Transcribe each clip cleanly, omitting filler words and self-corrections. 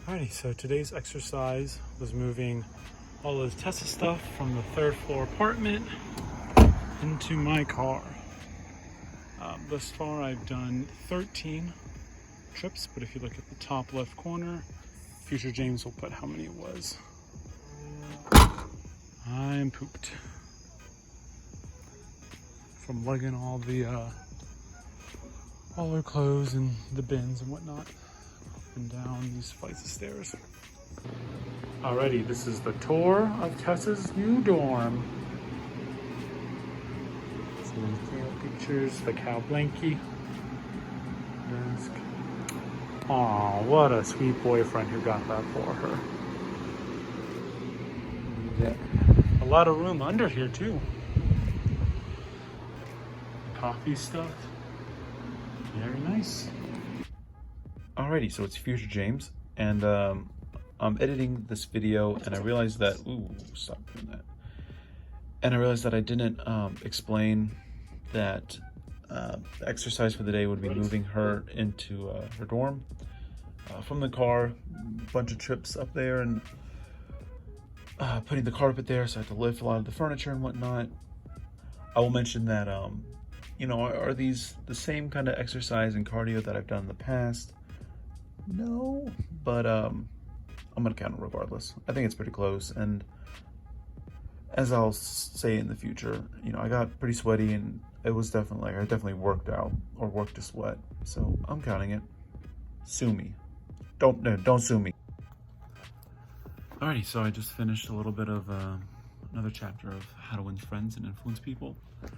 Alrighty, so today's exercise was moving all of Tessa's stuff from the third floor apartment into my car. Thus far I've done 13 trips, but if you look at the top left corner, future James will put how many it was. I'm pooped from lugging all her clothes and the bins and whatnot up and down these flights of stairs. Alrighty, this is the tour of Tessa's new dorm. Some cute pictures, the cow blankie desk. Aw, what a sweet boyfriend who got that for her. A lot of room under here too. Coffee stuff. Very nice. Alrighty, so it's Future James, and I'm editing this video, and I realized that, stop doing that. And I realized that I didn't explain that the exercise for the day would be moving her into her dorm from the car, a bunch of trips up there, and putting the carpet there, so I had to lift a lot of the furniture and whatnot. I will mention that, are these the same kind of exercise and cardio that I've done in the past? No, but I'm gonna count it regardless. I think it's pretty close, and as I'll say in the future, I got pretty sweaty, and it was definitely, I definitely worked out or worked to sweat, so I'm counting it. Sue me. Don't sue me. Alrighty, so I just finished a little bit of another chapter of How to Win Friends and Influence People. And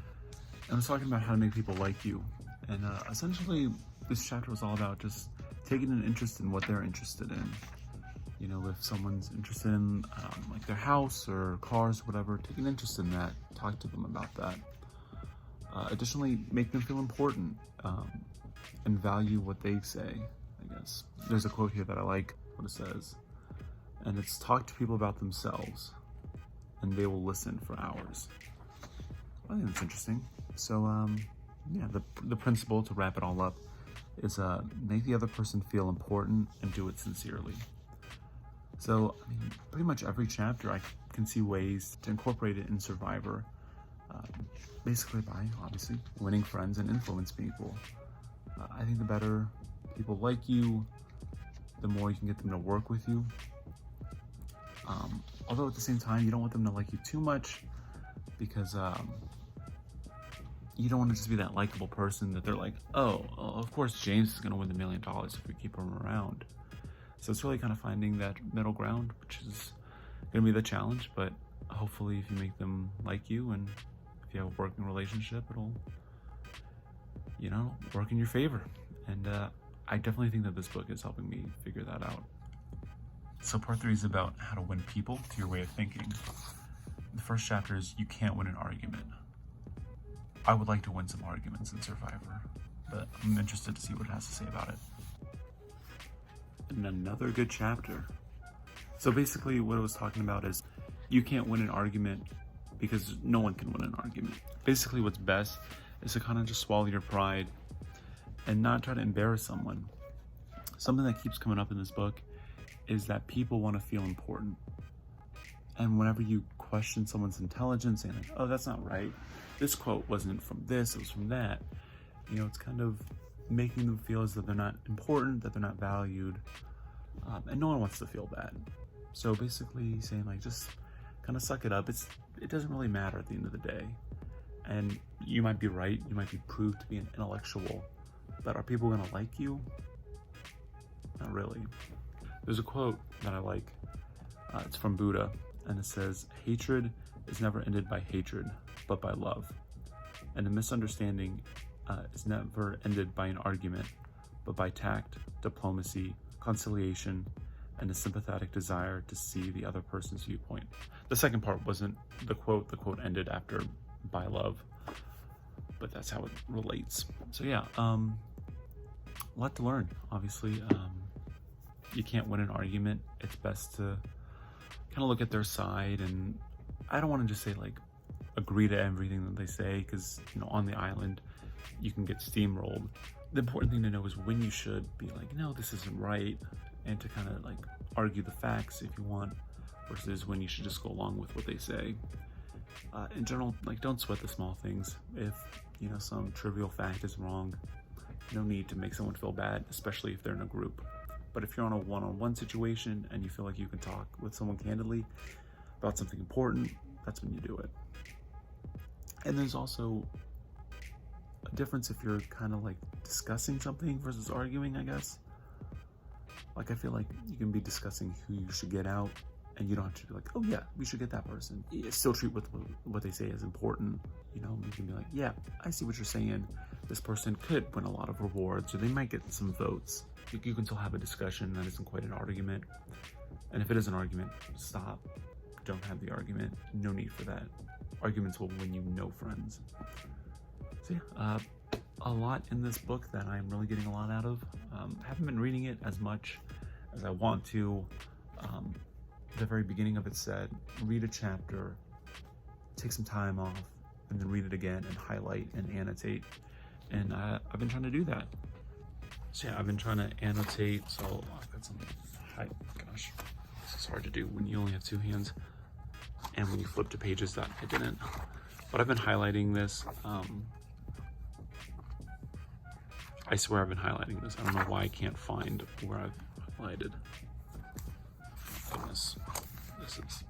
I was talking about how to make people like you, and essentially this chapter was all about just taking an interest in what they're interested in. If someone's interested in like their house or cars, whatever, take an interest in that, talk to them about that. Additionally, make them feel important and value what they say, I guess. There's a quote here that I like, what it says, and it's talk to people about themselves and they will listen for hours. I think that's interesting. So yeah, the principle, to wrap it all up, is make the other person feel important and do it sincerely. So, pretty much every chapter I can see ways to incorporate it in Survivor, basically by, obviously, winning friends and influence people. I think the better people like you, the more you can get them to work with you. Although at the same time, you don't want them to like you too much, because you don't want to just be that likable person that they're like, oh, of course James is going to win the $1 million if we keep him around. So it's really kind of finding that middle ground, which is going to be the challenge, but hopefully if you make them like you and if you have a working relationship, it'll, work in your favor. And I definitely think that this book is helping me figure that out. So part 3 is about how to win people to your way of thinking. The first chapter is you can't win an argument. I would like to win some arguments in Survivor, but I'm interested to see what it has to say about it. And another good chapter. So basically what it was talking about is you can't win an argument because no one can win an argument. Basically what's best is to kind of just swallow your pride and not try to embarrass someone. Something that keeps coming up in this book is that people want to feel important. And whenever you question someone's intelligence, saying like, oh, that's not right, this quote wasn't from this, it was from that, it's kind of making them feel as though they're not important, that they're not valued, and no one wants to feel bad. So basically saying like, just kind of suck it up. It doesn't really matter at the end of the day. And you might be right, you might be proved to be an intellectual, but are people gonna like you? Not really. There's a quote that I like, it's from Buddha, and it says, hatred is never ended by hatred, but by love. And a misunderstanding is never ended by an argument, but by tact, diplomacy, conciliation, and a sympathetic desire to see the other person's viewpoint. The second part wasn't the quote ended after by love, but that's how it relates. So yeah, a lot to learn, obviously. You can't win an argument. It's best to kind of look at their side, and I don't want to just say like agree to everything that they say, because on the island you can get steamrolled. The important thing to know is when you should be like, no, this isn't right, and to kind of like argue the facts if you want, versus when you should just go along with what they say. In general, like, don't sweat the small things. If, you know, some trivial fact is wrong, no need to make someone feel bad, especially if they're in a group. But if you're on a one-on-one situation and you feel like you can talk with someone candidly about something important, that's when you do it. And there's also a difference if you're kind of like discussing something versus arguing, I guess. Like, I feel like you can be discussing who you should get out, and you don't have to be like, oh yeah, we should get that person. You still treat what they say as important. You know, you can be like, yeah, I see what you're saying. This person could win a lot of rewards, or they might get some votes. You can still have a discussion that isn't quite an argument. And if it is an argument, stop. Don't have the argument. No need for that. Arguments will win you no friends. So yeah, a lot in this book that I'm really getting a lot out of. Haven't been reading it as much as I want to. The very beginning of it said, read a chapter, take some time off, and then read it again and highlight and annotate. And I've been trying to do that. So yeah, I've been trying to annotate. So I've got some, gosh, this is hard to do when you only have two hands. And when you flip to pages that I didn't. But I've been highlighting this. I swear I've been highlighting this. I don't know why I can't find where I've highlighted. Goodness, this is,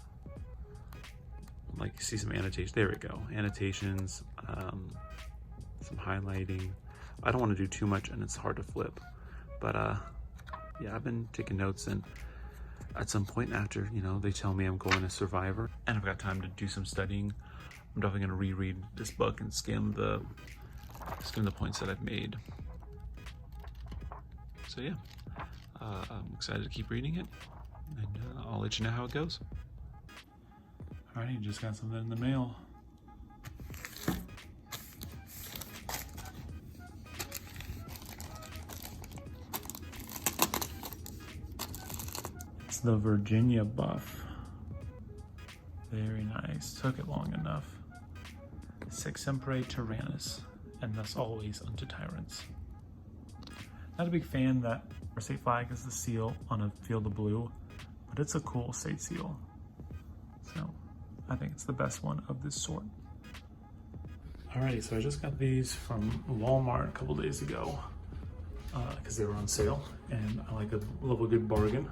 like, see some annotations. There we go. Annotations, some highlighting. I don't want to do too much and it's hard to flip. But yeah, I've been taking notes, and at some point after, you know, they tell me I'm going to Survivor and I've got time to do some studying, I'm definitely going to reread this book and skim the points that I've made. So yeah, I'm excited to keep reading it, and I'll let you know how it goes. Alrighty, just got something in the mail. It's the Virginia buff. Very nice. Took it long enough. Sic Semper Tyrannis, and thus always unto tyrants. Not a big fan that our state flag is the seal on a field of blue, but it's a cool state seal. So I think it's the best one of this sort. Alrighty, so I just got these from Walmart a couple days ago because they were on sale, and I love a good bargain.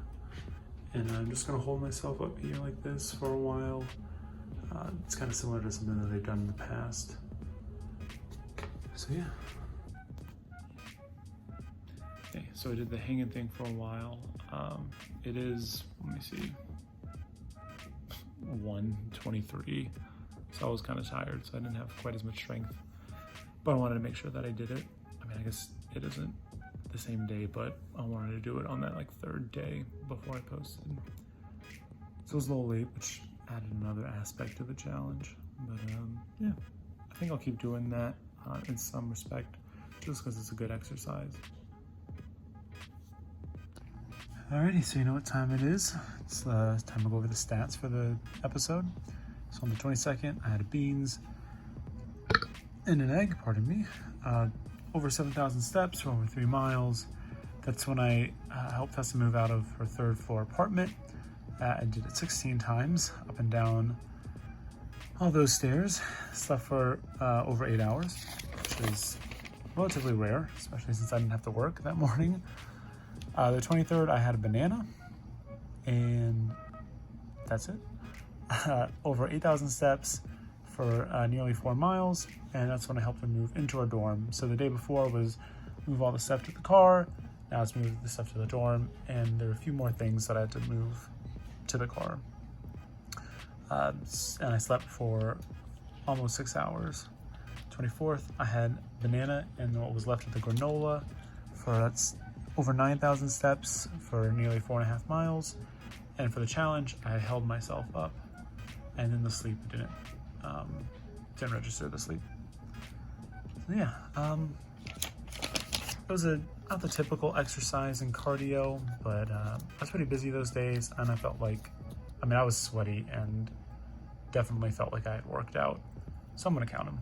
And I'm just gonna hold myself up here like this for a while. It's kind of similar to something that they've done in the past. So yeah. Okay, so I did the hanging thing for a while. It is, let me see, 1:23, so I was kind of tired, so I didn't have quite as much strength, but I wanted to make sure that I did it. I mean, I guess it isn't the same day, but I wanted to do it on that like third day before I posted. So it was a little late, which added another aspect to the challenge. But yeah, I think I'll keep doing that in some respect, just because it's a good exercise. Alrighty, so you know what time it is. It's time to go over the stats for the episode. So on the 22nd, I had beans and an egg, pardon me. Over 7,000 steps for over 3 miles. That's when I helped Tessa move out of her 3rd floor apartment. I did it 16 times, up and down all those stairs. Slept for over 8 hours, which is relatively rare, especially since I didn't have to work that morning. The 23rd, I had a banana, and that's it. Over 8,000 steps for nearly 4 miles, and that's when I helped her move into our dorm. So the day before was move all the stuff to the car, now it's move the stuff to the dorm, and there are a few more things that I had to move to the car. And I slept for almost 6 hours. 24th, I had banana and what was left of the granola, that's over 9,000 steps for nearly 4.5 miles. And for the challenge, I held myself up, and then the sleep didn't register the sleep. So yeah, it was not the typical exercise and cardio, but I was pretty busy those days, and I felt like, I was sweaty and definitely felt like I had worked out. So I'm gonna count them.